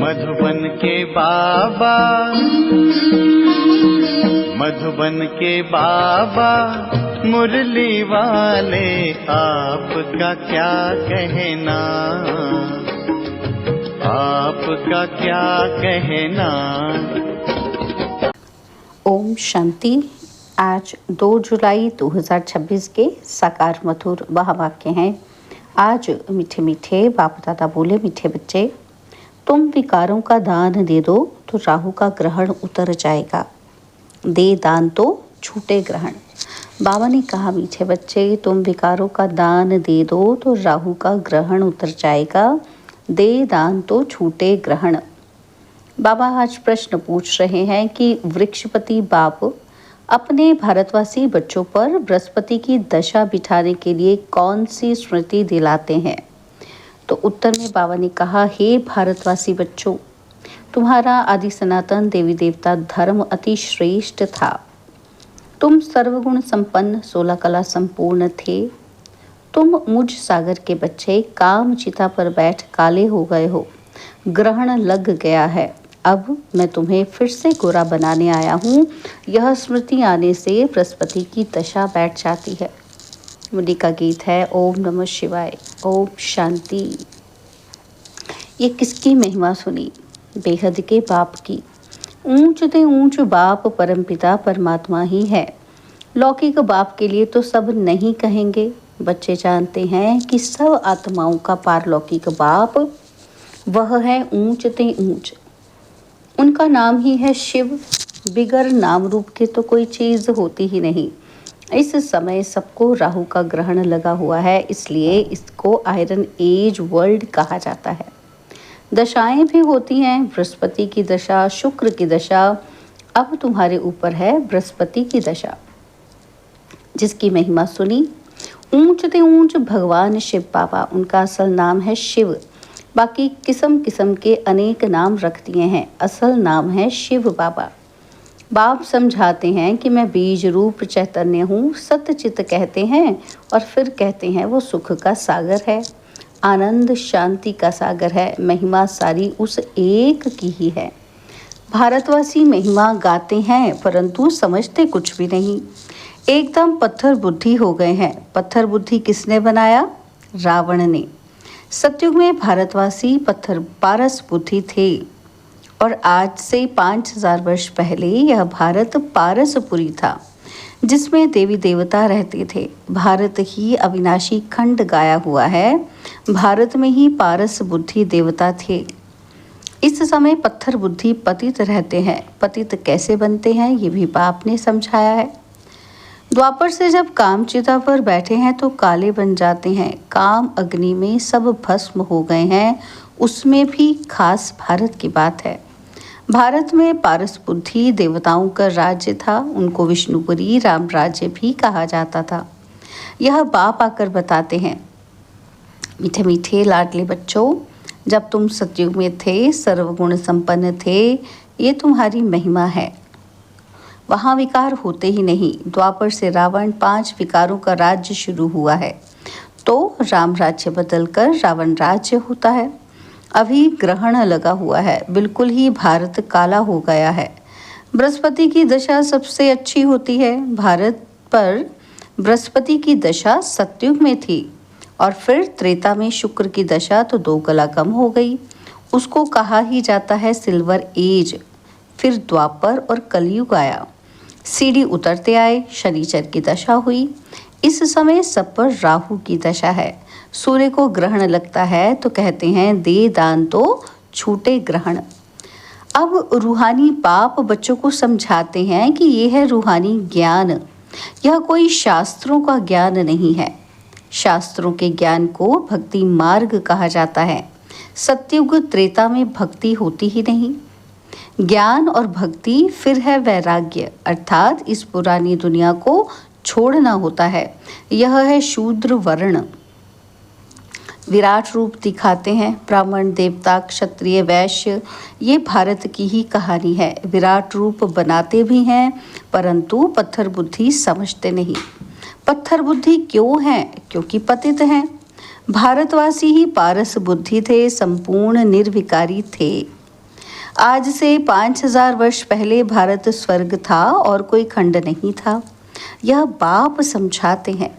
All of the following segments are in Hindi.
मधुबन के बाबा, मधुबन के बाबा मुरली वाले, आपका क्या कहना, आपका क्या कहना। ओम शांति। आज 2 जुलाई 2026 के साकार मधुर महावाक्य हैं। आज मीठे मीठे बाप दादा बोले, मीठे बच्चे, तुम विकारों का दान दे दो तो राहु का ग्रहण उतर जाएगा। दे दान तो छूटे ग्रहण। बाबा ने कहा, मीठे बच्चे, तुम विकारों का दान दे दो तो राहु का ग्रहण उतर जाएगा। दे दान तो छूटे ग्रहण। बाबा आज प्रश्न पूछ रहे हैं कि वृक्षपति बाप अपने भारतवासी बच्चों पर बृहस्पति की दशा बिठाने के लिए कौन सी स्मृति दिलाते हैं। तो उत्तर में बाबा ने कहा, हे भारतवासी बच्चों, तुम्हारा आदि सनातन देवी देवता धर्म अति श्रेष्ठ था। तुम सर्वगुण संपन्न 16 कला संपूर्ण थे। तुम मुझ सागर के बच्चे काम चिता पर बैठ काले हो गए हो। ग्रहण लग गया है। अब मैं तुम्हें फिर से गोरा बनाने आया हूँ। यह स्मृति आने से बृहस्पति की दशा बैठ जाती है। मुरली का गीत है ओम नमः शिवाय, ओम शांति। ये किसकी महिमा सुनी? बेहद के बाप की। ऊंच ते ऊंच बाप परमपिता परमात्मा ही है। लौकिक बाप के लिए तो सब नहीं कहेंगे। बच्चे जानते हैं कि सब आत्माओं का पारलौकिक बाप वह है ऊंच ते ऊंच। उनका नाम ही है शिव। बिगर नाम रूप के तो कोई चीज होती ही नहीं। इस समय सबको राहु का ग्रहण लगा हुआ है, इसलिए इसको आयरन एज वर्ल्ड कहा जाता है। दशाएं भी होती हैं, बृहस्पति की दशा, शुक्र की दशा। अब तुम्हारे ऊपर है बृहस्पति की दशा, जिसकी महिमा सुनी। ऊंच ते ऊंच भगवान शिव बाबा, उनका असल नाम है शिव। बाकी किस्म किस्म के अनेक नाम रख दिए हैं, असल नाम है शिव बाबा। बाप समझाते हैं कि मैं बीज रूप चैतन्य हूँ। सत्यचित कहते हैं और फिर कहते हैं वो सुख का सागर है, आनंद शांति का सागर है। महिमा सारी उस एक की ही है। भारतवासी महिमा गाते हैं परंतु समझते कुछ भी नहीं। एकदम पत्थर बुद्धि हो गए हैं। पत्थर बुद्धि किसने बनाया? रावण ने। सतयुग में भारतवासी पत्थर पारस बुद्धि थे और आज से 5000 वर्ष पहले यह भारत पारसपुरी था, जिसमें देवी देवता रहते थे। भारत ही अविनाशी खंड गाया हुआ है। भारत में ही पारस बुद्धि देवता थे। इस समय पत्थर बुद्धि पतित रहते हैं। पतित कैसे बनते हैं ये भी बाप ने समझाया है। द्वापर से जब कामचिता पर बैठे हैं तो काले बन जाते हैं। काम अग्नि में सब भस्म हो गए हैं। उसमें भी खास भारत की बात है। भारत में पारस बुद्धि देवताओं का राज्य था। उनको विष्णुपुरी राम राज्य भी कहा जाता था। यह बाप आकर बताते हैं, मीठे मीठे लाडले बच्चों, जब तुम सतयुग में थे, सर्वगुण संपन्न थे। ये तुम्हारी महिमा है। वहाँ विकार होते ही नहीं। द्वापर से रावण 5 विकारों का राज्य शुरू हुआ है, तो राम राज्य बदलकर रावण राज्य होता है। अभी ग्रहण लगा हुआ है, बिल्कुल ही भारत काला हो गया है। बृहस्पति की दशा सबसे अच्छी होती है। भारत पर बृहस्पति की दशा सतयुग में थी और फिर त्रेता में शुक्र की दशा तो 2 कला कम हो गई। उसको कहा ही जाता है सिल्वर एज। फिर द्वापर और कलयुग आया। सीढ़ी उतरते आए, शनिचर की दशा हुई। इस समय सब पर राहु की दशा है। सूर्य को ग्रहण लगता है तो कहते हैं दे दान तो छूटे ग्रहण। अब रूहानी बाप बच्चों को समझाते हैं कि यह है रूहानी ज्ञान। यह कोई शास्त्रों का ज्ञान नहीं है। शास्त्रों के ज्ञान को भक्ति मार्ग कहा जाता है। सतयुग त्रेता में भक्ति होती ही नहीं। ज्ञान और भक्ति फिर है वैराग्य, अर्थात इस पुरानी दुनिया को छोड़ना होता है। यह है शूद्र वर्ण। विराट रूप दिखाते हैं। ब्राह्मण, देवता, क्षत्रिय, वैश्य, ये भारत की ही कहानी है। विराट रूप बनाते भी हैं परंतु पत्थर बुद्धि समझते नहीं। पत्थर बुद्धि क्यों है? क्योंकि पतित हैं। भारतवासी ही पारस बुद्धि थे, संपूर्ण निर्विकारी थे। आज से 5000 वर्ष पहले भारत स्वर्ग था और कोई खंड नहीं था। यह बाप समझाते हैं।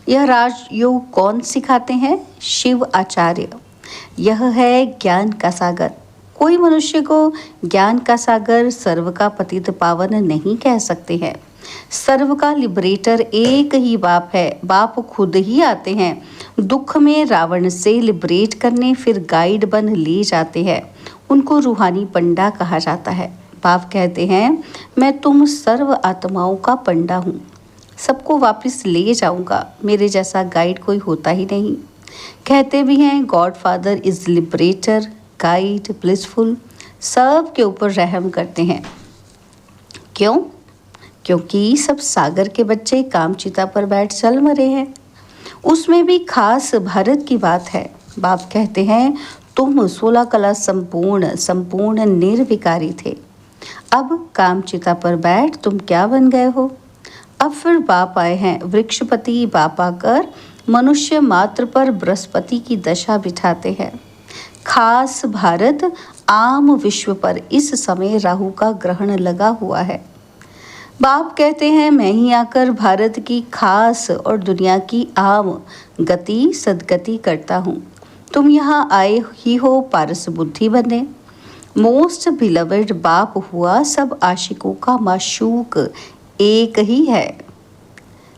यह राजयोग कौन सिखाते हैं? शिव आचार्य। यह है ज्ञान का सागर। कोई मनुष्य को ज्ञान का सागर, सर्व का पतित पावन नहीं कह सकते हैं। सर्व का लिबरेटर एक ही बाप है। बाप खुद ही आते हैं दुख में रावण से लिबरेट करने, फिर गाइड बन ले जाते हैं। उनको रूहानी पंडा कहा जाता है। बाप कहते हैं, मैं तुम सर्व आत्माओं का पंडा हूँ, सबको वापस ले जाऊंगा। मेरे जैसा गाइड कोई होता ही नहीं। कहते भी हैं God father is liberator, guide, blissful, सब के ऊपर रहम करते हैं। क्यों? क्योंकि सब सागर के बच्चे कामचिता पर बैठ चल मरे हैं। उसमें भी खास भारत की बात है। बाप कहते हैं तुम 16 कला संपूर्ण निर्विकारी थे। अब कामचिता पर बैठ तुम क्या बन गए हो? अब फिर बाप आए हैं वृक्षपति। बाप आकर मनुष्य मात्र पर बृहस्पति की दशा बिठाते हैं। खास भारत आम विश्व पर इस समय राहु का ग्रहण लगा हुआ है। बाप कहते हैं मैं ही आकर भारत की खास और दुनिया की आम गति सदगति करता हूँ। तुम यहाँ आए ही हो पारस बुद्धि बनने। मोस्ट बिलवेड बाप हुआ सब आशिकों का माशूक एक ही है।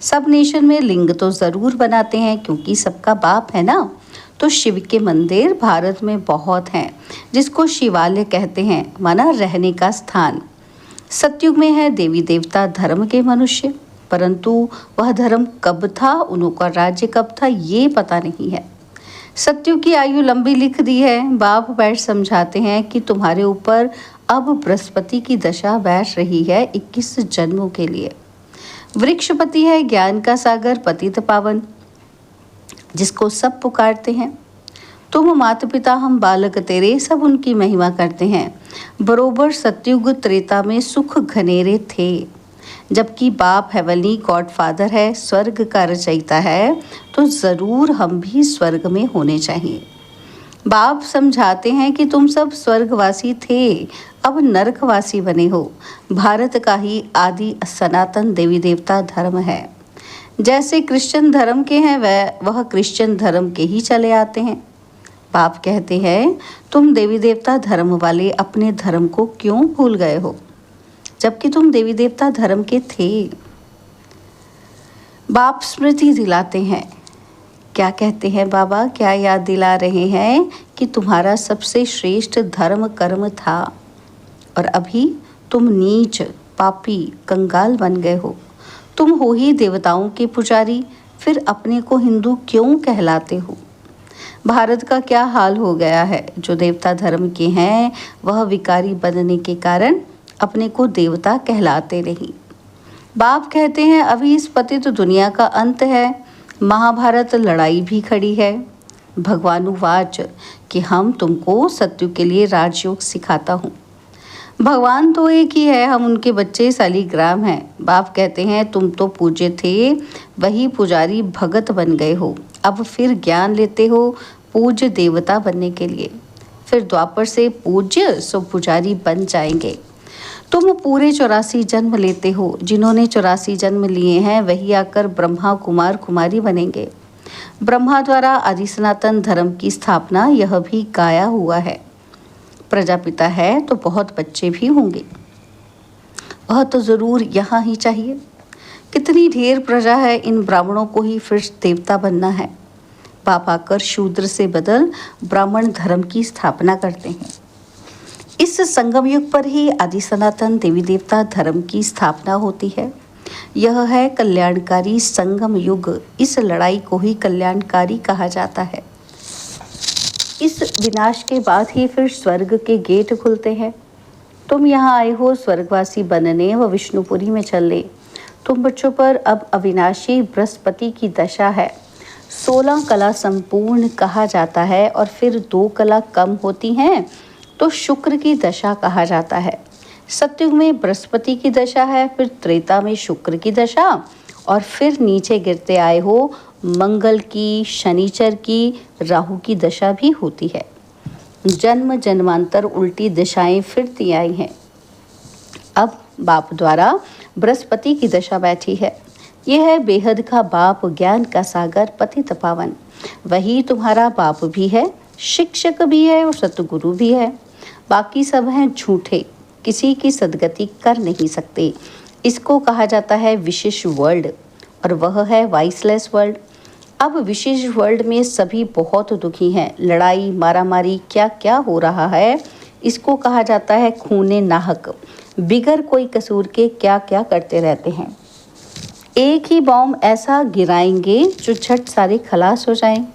सब नेशन में लिंग तो ज़रूर बनाते हैं क्योंकि सबका बाप है ना। तो शिव के मंदिर भारत में बहुत हैं, जिसको शिवालय कहते हैं, माना रहने का स्थान। सतयुग में है देवी देवता धर्म के मनुष्य, परंतु वह धर्म कब था, उनका राज्य कब था, ये पता नहीं है। सतयुग की आयु लंबी लिख दी है। बाप बैठ समझाते हैं कि तुम्हारे ऊपर अब बृहस्पति की दशा बैठ रही है 21 जन्मों के लिए। वृक्षपति है ज्ञान का सागर, पतित पावन, जिसको सब पुकारते हैं। तुम माता पिता हम बालक तेरे, सब उनकी महिमा करते हैं। बरोबर सतयुग त्रेता में सुख घनेरे थे। जबकि बाप हेवनली गॉड फादर है, स्वर्ग का रचयिता है, तो ज़रूर हम भी स्वर्ग में होने चाहिए। बाप समझाते हैं कि तुम सब स्वर्गवासी थे, अब नरकवासी बने हो। भारत का ही आदि सनातन देवी देवता धर्म है। जैसे क्रिश्चियन धर्म के हैं वह क्रिश्चियन धर्म के ही चले आते हैं। बाप कहते हैं तुम देवी देवता धर्म वाले अपने धर्म को क्यों भूल गए हो, जबकि तुम देवी देवता धर्म के थे। बाप स्मृति दिलाते हैं। क्या कहते हैं बाबा? क्या याद दिला रहे हैं कि तुम्हारा सबसे श्रेष्ठ धर्म कर्म था और अभी तुम नीच, पापी, कंगाल बन गए हो। तुम हो ही देवताओं के पुजारी, फिर अपने को हिंदू क्यों कहलाते हो? भारत का क्या हाल हो गया है? जो देवता धर्म के हैं वह विकारी बनने के कारण अपने को देवता कहलाते नहीं। बाप कहते हैं अभी इस पतित दुनिया का अंत है। महाभारत लड़ाई भी खड़ी है। भगवानुवाच कि हम तुमको सत्यु के लिए राजयोग सिखाता हूँ। भगवान तो एक ही है, हम उनके बच्चे शालिग्राम हैं। बाप कहते हैं तुम तो पूज्य थे, वही पुजारी भगत बन गए हो। अब फिर ज्ञान लेते हो पूज्य देवता बनने के लिए। फिर द्वापर से पूज्य सो पुजारी बन जाएंगे। तुम पूरे 84 जन्म लेते हो। जिन्होंने 84 जन्म लिए हैं वही आकर ब्रह्मा कुमार कुमारी बनेंगे। ब्रह्मा द्वारा आदि सनातन धर्म की स्थापना यह भी गाया हुआ है। प्रजापिता है तो बहुत बच्चे भी होंगे, वह तो ज़रूर यहाँ ही चाहिए। कितनी ढेर प्रजा है, इन ब्राह्मणों को ही फिर देवता बनना है। बाप आकर शूद्र से बदल ब्राह्मण धर्म की स्थापना करते हैं। इस संगम युग पर ही आदि सनातन देवी देवता धर्म की स्थापना होती है। यह है कल्याणकारी संगम युग। इस लड़ाई को ही कल्याणकारी कहा जाता है। इस विनाश के बाद ही फिर स्वर्ग के गेट खुलते हैं। तुम यहाँ आए हो स्वर्गवासी बनने व विष्णुपुरी में चलने। तुम बच्चों पर अब अविनाशी बृहस्पति की दशा है। 16 कला संपूर्ण कहा जाता है और फिर 2 कला कम होती हैं तो शुक्र की दशा कहा जाता है। सतयुग में बृहस्पति की दशा है, फिर त्रेता में शुक्र की दशा और फिर नीचे गिरते आए हो मंगल की, शनिचर की, राहु की दशा भी होती है। जन्म जन्मांतर उल्टी दिशाएं फिरती आई हैं। अब बाप द्वारा बृहस्पति की दशा बैठी है। यह है बेहद का बाप, ज्ञान का सागर, पतित पावन। वही तुम्हारा बाप भी है, शिक्षक भी है और सतगुरु भी है। बाकी सब हैं झूठे, किसी की सदगति कर नहीं सकते। इसको कहा जाता है विशेष वर्ल्ड और वह है वाइसलेस वर्ल्ड। अब विशेष वर्ल्ड में सभी बहुत दुखी हैं। लड़ाई मारामारी क्या क्या हो रहा है, इसको कहा जाता है खूने नाहक। बिगर कोई कसूर के क्या क्या करते रहते हैं। एक ही बॉम्ब ऐसा गिराएंगे जो झट सारे खलास हो जाएं।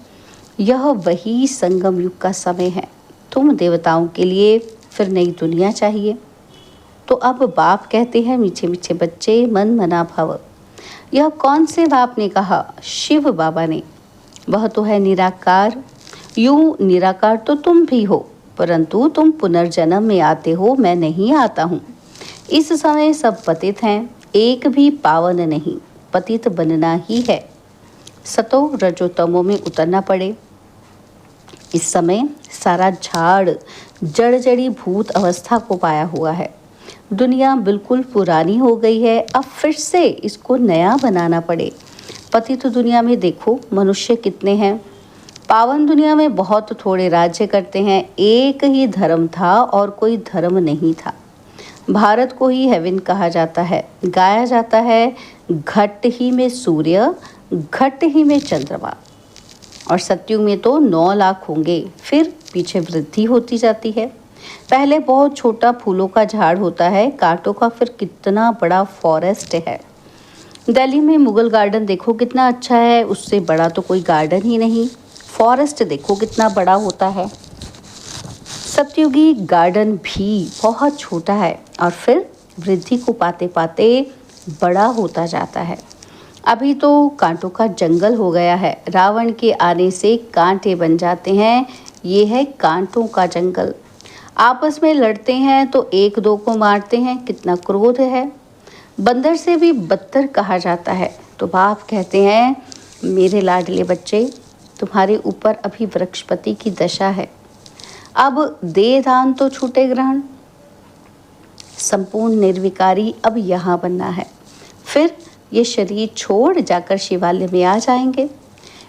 यह वही संगम युग का समय है। तुम देवताओं के लिए फिर नई दुनिया चाहिए। तो अब बाप कहते हैं, मीठे मीठे बच्चे मन मना भव। यह कौन से बाप ने कहा? शिव बाबा ने। वह तो है निराकार। यूं निराकार तो तुम भी हो, परंतु तुम पुनर्जन्म में आते हो, मैं नहीं आता हूँ। इस समय सब पतित हैं, एक भी पावन नहीं। पतित बनना ही है, सतो रजो तमो में उतरना पड़े। इस समय सारा झाड़ जड़ जड़ी भूत अवस्था को पाया हुआ है। दुनिया बिल्कुल पुरानी हो गई है, अब फिर से इसको नया बनाना पड़े। पतित दुनिया में देखो मनुष्य कितने हैं। पावन दुनिया में बहुत थोड़े राज्य करते हैं। एक ही धर्म था और कोई धर्म नहीं था। भारत को ही हेवन कहा जाता है। गाया जाता है, घट ही में सूर्य, घट ही में चंद्रमा। और सत्युग में तो 9 लाख होंगे, फिर पीछे वृद्धि होती जाती है। पहले बहुत छोटा फूलों का झाड़ होता है, कांटों का, फिर कितना बड़ा फॉरेस्ट है। दिल्ली में मुगल गार्डन देखो कितना अच्छा है, उससे बड़ा तो कोई गार्डन ही नहीं। फॉरेस्ट देखो कितना बड़ा होता है। सतयुगी गार्डन भी बहुत छोटा है और फिर वृद्धि को पाते पाते बड़ा होता जाता है। अभी तो कांटों का जंगल हो गया है। रावण के आने से कांटे बन जाते हैं। ये है कांटों का जंगल। आपस में लड़ते हैं तो एक दो को मारते हैं, कितना क्रोध है। बंदर से भी बदतर कहा जाता है। तो बाप कहते हैं, मेरे लाडले बच्चे, तुम्हारे ऊपर अभी बृहस्पति की दशा है। अब दे दान तो छूटे ग्रहण, संपूर्ण निर्विकारी अब यहाँ बनना है। फिर ये शरीर छोड़ जाकर शिवालय में आ जाएंगे।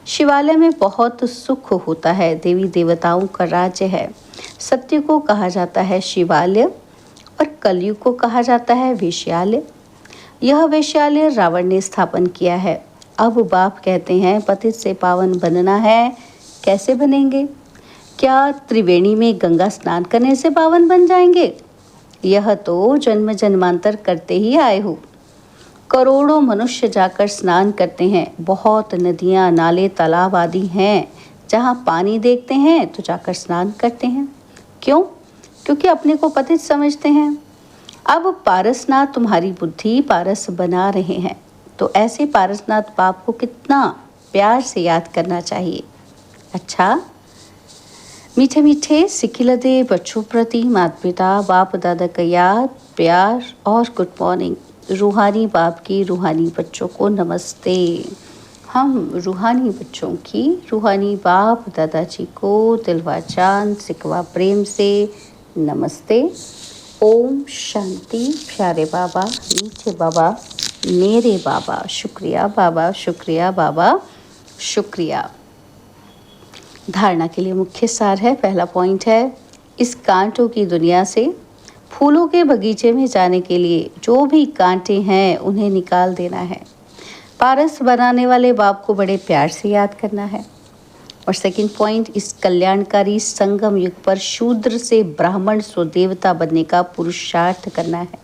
शिवालय में बहुत सुख होता है, देवी देवताओं का राज्य है। सत्य को कहा जाता है शिवालय और कलयुग को कहा जाता है वेश्यालय। यह वेश्यालय रावण ने स्थापन किया है। अब बाप कहते हैं, पतित से पावन बनना है। कैसे बनेंगे? क्या त्रिवेणी में गंगा स्नान करने से पावन बन जाएंगे? यह तो जन्म जन्मांतर करते ही आए हो। करोड़ों मनुष्य जाकर स्नान करते हैं। बहुत नदियाँ, नाले, तालाब आदि हैं, जहाँ पानी देखते हैं तो जाकर स्नान करते हैं। क्यों? क्योंकि अपने को पतित समझते हैं। अब पारसनाथ तुम्हारी बुद्धि पारस बना रहे हैं, तो ऐसे पारसनाथ बाप को कितना प्यार से याद करना चाहिए। अच्छा, मीठे मीठे सिखिलदे बच्चों प्रति माता पिता बाप दादा का याद, प्यार और गुड मॉर्निंग। रूहानी बाप की रूहानी बच्चों को नमस्ते। हम रूहानी बच्चों की रूहानी बाप दादाजी को दिलवा चांद सिकवा प्रेम से नमस्ते। ओम शांति। प्यारे बाबा, मीठे बाबा, मेरे बाबा, शुक्रिया बाबा, शुक्रिया बाबा, शुक्रिया। धारणा के लिए मुख्य सार है। पहला पॉइंट है, इस कांटों की दुनिया से फूलों के बगीचे में जाने के लिए जो भी कांटे हैं उन्हें निकाल देना है। पारस बनाने वाले बाप को बड़े प्यार से याद करना है। और सेकंड पॉइंट, इस कल्याणकारी संगम युग पर शूद्र से ब्राह्मण सो देवता बनने का पुरुषार्थ करना है।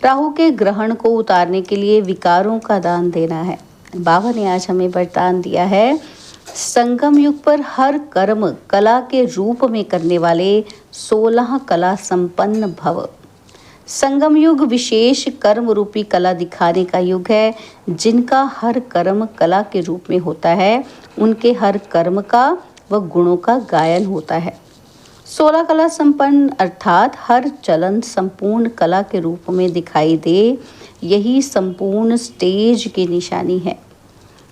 राहु के ग्रहण को उतारने के लिए विकारों का दान देना है। बाबा ने आज हमें वरदान दिया है, संगम युग पर हर कर्म कला के रूप में करने वाले 16 कला संपन्न भव। संगम युग विशेष कर्म रूपी कला दिखाने का युग है। जिनका हर कर्म कला के रूप में होता है, उनके हर कर्म का व गुणों का गायन होता है। 16 कला संपन्न अर्थात हर चलन संपूर्ण कला के रूप में दिखाई दे, यही संपूर्ण स्टेज की निशानी है।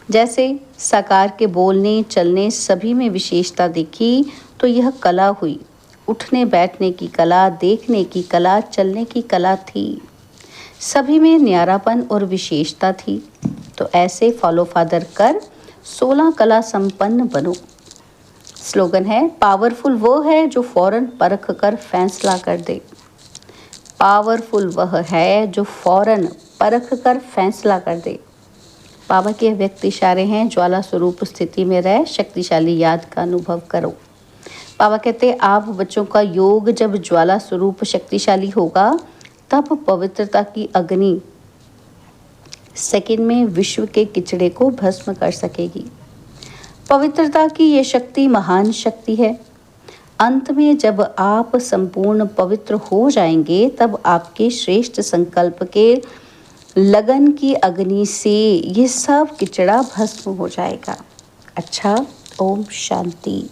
जैसे साकार के बोलने चलने सभी में विशेषता दिखी, तो यह कला हुई। उठने बैठने की कला, देखने की कला, चलने की कला थी। सभी में न्यारापन और विशेषता थी। तो ऐसे फॉलो फादर कर 16 कला संपन्न बनो। स्लोगन है, पावरफुल वो है जो फौरन परख कर फैसला कर दे। पावरफुल वह है जो फौरन परख कर फैसला कर दे। बाबा के व्यक्त इशारे हैं, ज्वाला स्वरूप स्थिति में रह शक्तिशाली याद का अनुभव करो। बाबा कहते हैं, आप बच्चों का योग जब ज्वाला स्वरूप शक्तिशाली होगा तब पवित्रता की अग्नि सेकंड में विश्व के किचड़े को भस्म कर सकेगी। पवित्रता की ये शक्ति महान शक्ति है। अंत में जब आप संपूर्ण पवित्र हो जाएंगे तब आपके श्रेष्ठ संकल्प के लगन की अग्नि से ये सब किचड़ा भस्म हो जाएगा। अच्छा, ओम शांति।